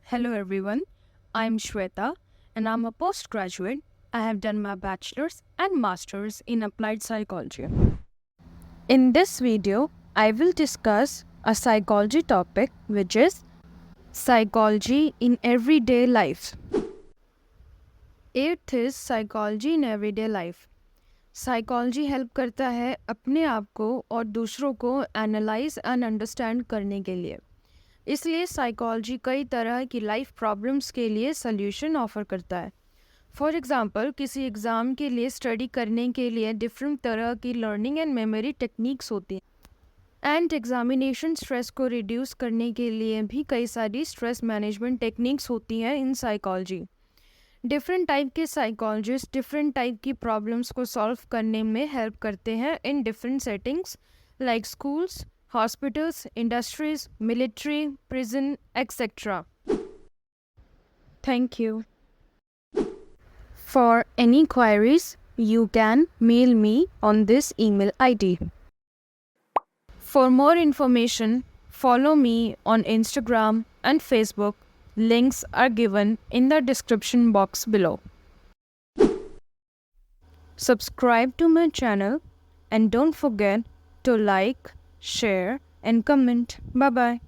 Hello everyone, I'm Shweta and I'm a postgraduate. I have done my bachelor's and master's in applied psychology. In this video, I will discuss a psychology topic which is psychology in everyday life. Eighth is psychology in everyday life. Psychology help करता है अपने आप को और दूसरों को analyse and understand करने के लिए। इसलिए साइकोलॉजी कई तरह की लाइफ प्रॉब्लम्स के लिए सल्यूशन ऑफर करता है। फॉर एग्ज़ाम्पल, किसी एग्ज़ाम के लिए स्टडी करने के लिए डिफरेंट तरह की लर्निंग एंड मेमोरी टेक्निक्स होती हैं एंड एग्जामिनेशन स्ट्रेस को रिड्यूस करने के लिए भी कई सारी स्ट्रेस मैनेजमेंट टेक्निक्स होती हैं इन साइकोलॉजी। डिफरेंट टाइप के साइकोलॉजिस्ट डिफरेंट टाइप की प्रॉब्लम्स को सॉल्व करने में हेल्प करते हैं in different settings like schools, hospitals, industries, military, prison, etc. Thank you. For any queries, you can mail me on this email ID. For more information, follow me on Instagram and Facebook. Links are given in the description box below. Subscribe to my channel and don't forget to like, share and comment. Bye bye.